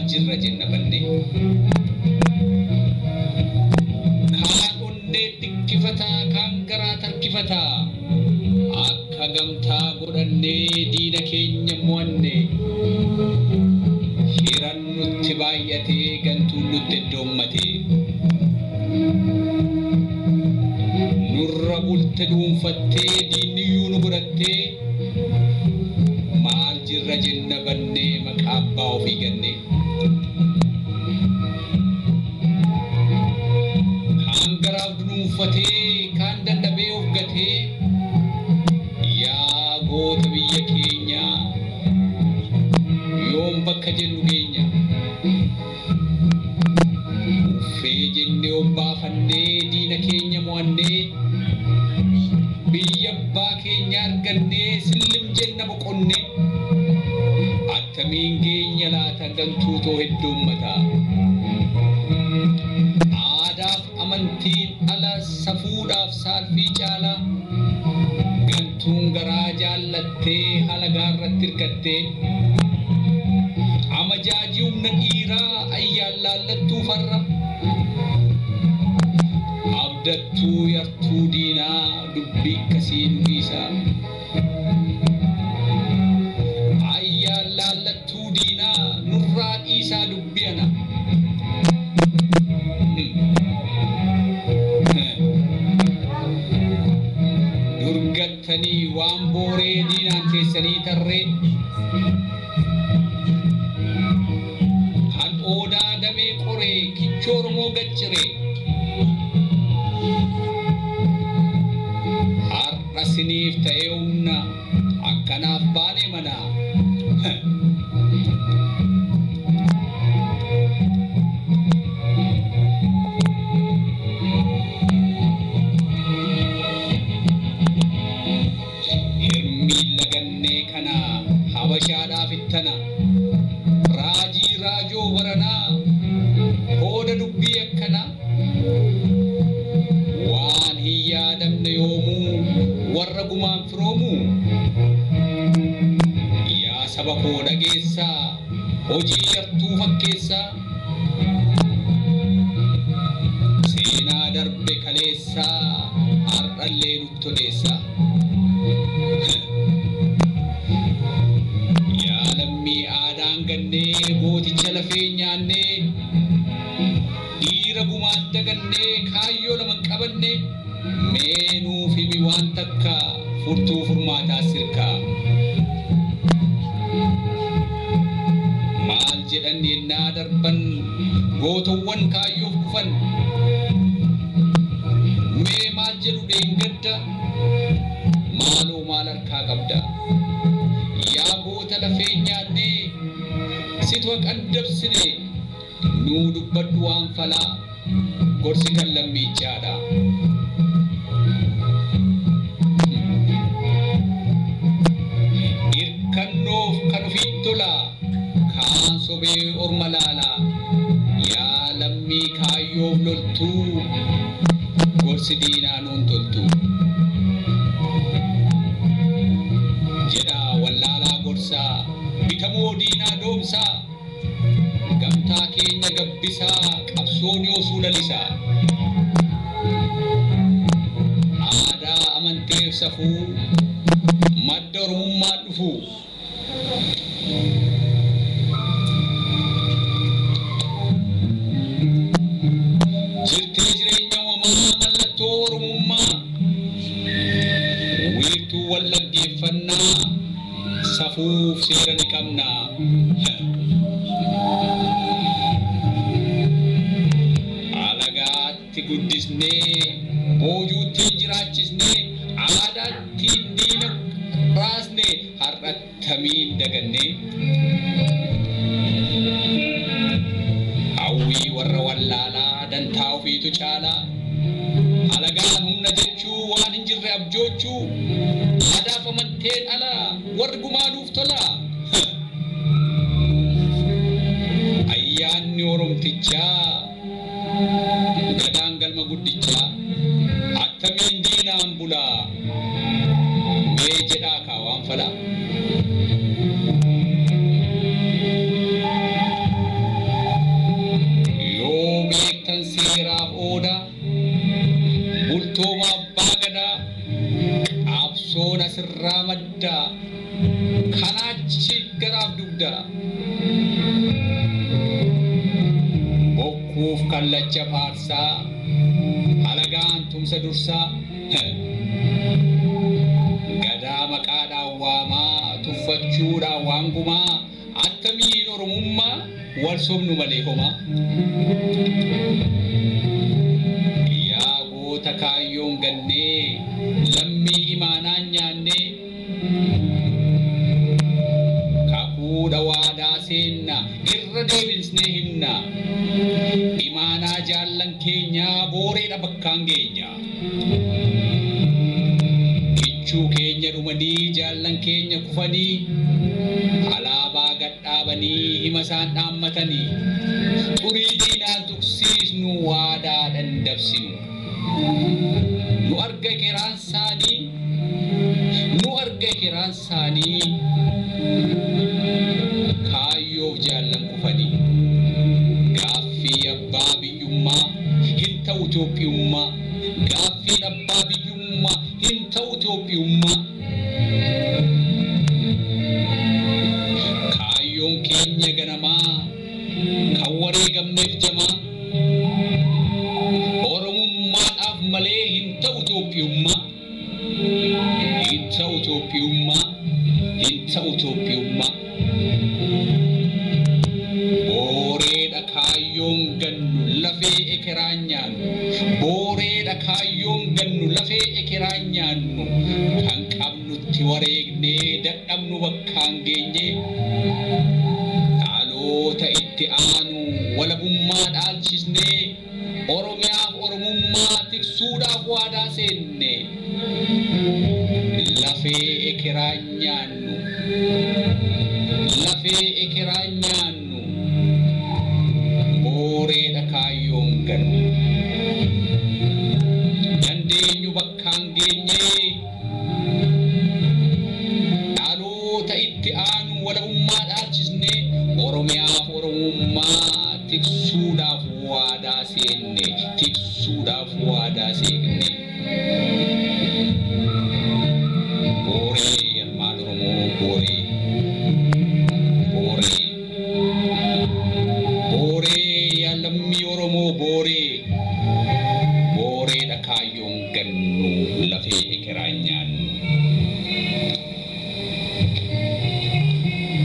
jirra jenna banne kaan onnee xiqqifata kaan garaa tarkifata akka gamtaa godhannee diina keenya mo'anne hiran nutti baay'atee gantuun nutti iddoommate nurra bulte dhuunfattee diinniyyuu nu godhattee maal jirra jenna bannee maqaa abbaa ofii ganne kaan garaaf dhuunfatee kaan dadhabee of gatee yaa goota biyya keenya yoom bakka jennu geenya uffee jennee obbaafannee diina keenya mo'annee biyya abbaa keenya argannee sillim jenna boqonne attamiin geenya laata gantuutoo hedduummata aadaaf amantiin ala safuudhaaf saalfii caala gantuun garaa jaallattee halagaarratti hirkattee amajaajii humna dhiiraa ayyaan laallattuu farra abdattuu yartuu diinaa dubbii akkasii dhugiisa ayyaan laallattuu diinaa nurraa dhiisaa dubbiana durgattanii waan booree diinaan keessanii tarree han odaa damee qoree kichoo Oromoo gacciree har'a siniif ta'ee humna akkanaaf baane manaa hirmii lagannee kana habashaadhaaf ittana raajii raajoo baranaa hooda dubbii akkana waan hin yaadamne yoomuu warra gumaan firoomu yaa saba koo dhageessaa hojii yartuu fakkeessaa seenaa darbe kaleessaa har'allee nutti odeessaa yaa lammii aadaan gannee gooticha lafee nyaannee dhiira gumaan dagannee kaayyoo lama qabanne meenuuf himi waan takka furtuu furmaataa sirkaa maal jedhan yennaa darban gootowwan kaayyoof dhufan mee maal jedhu dheengadda maaloo maal harkaa qabda yaa goota lafee nyaannee situ qaddabsine nuu dubbadhu waan falaa gorsi kan lammiichaadha irkannoof kan ofiin tola kaan sobee orma laalaa yaa lammii kaayyoof loltuu gorsi diinaa nuun toltu jedhaa wallaalaa gorsaa bitamoo diinaa doomsaa gamtaa keenya gabbisaa qabsoon yoosuu lalisaa aadaa amanteef safuu madda oromummaa dhufuu jirtee jireenya uumamaa mallattoo oromummaa wiirtuu wal dhaggeeffannaa safuuf seera ni qabnaa alagaatti guddisnee boojuutti jiraachisnee aadaatti diina raasne har'attamiin dagannee hawwii warra wallaalaa dantaa ofiitu caalaa alagaan humna jechuu waan hin jirre abjoochuu aadaaf amanteen alaa warri gumaanuuf tolaa ayyaanni oromtichaa gadaan galma guddichaa attamiin diinaan bulaa mee jedhaa kaawaan falaa hunda bokkuuf kallacha faarsaa alagaan tumsa dursaa gadaa maqaadhaan waamaa tuffachuudhaan waangumaa attamiin oromummaa wal sobnu malee homaa yaa goota kaayyoon gannee lammii imaanaan nyaannee kakuudha waadaa seenna irra deebisnee himna imaanaa jaallan keenyaa booreedha bakkaan geenya kichuu keenya dhumanii jaallan keenya kufanii alaabaa gadhaabanii hima isaan dhaammatanii xurii diinaan tuqsiisnu waadaa dandabsinu nu arga kiraan saanii kaayyoof jaallan kufanii gaaffii abbaa biyyummaa hin ta'u Itoophiyummaa gaaffiin abbaa biyyummaa hin ta'u Itoophiyummaa kaayyoon keenya ganamaa kan wareegamneef jamaa oromummaadhaaf malee hin ta'u Itoophiyummaa hin ta'u Itoophiyummaa hin ta'u Itoophiyummaa booreedha kaayyoon gannu lafee ekeraan nyaannu booreedha kaayyoon gannu lafee ekeraan nyaannu kan qabnutti wareegnee dadhabnu bakkaan geenye dhaloota itti aanu walabummaa dhaalchisnee oromiyaaf oromummaa tiksuudhaaf waadaa seenne lafee ekeraan nyaannu lafee ekeraan nyaannu booreedha kaayyoon gannu dandeenyu bakkaan geenyee dhaloota itti aanu walabummaa dhaalchisnee oromiyaaf oromummaa tiksuudhaaf waadaa seenne tiksuudhaaf waadaa seenne booree ilmaan oromoo booree booree booree lammii oromoo booree booreedha kaayyoon gannu lafee ekeraan nyaannu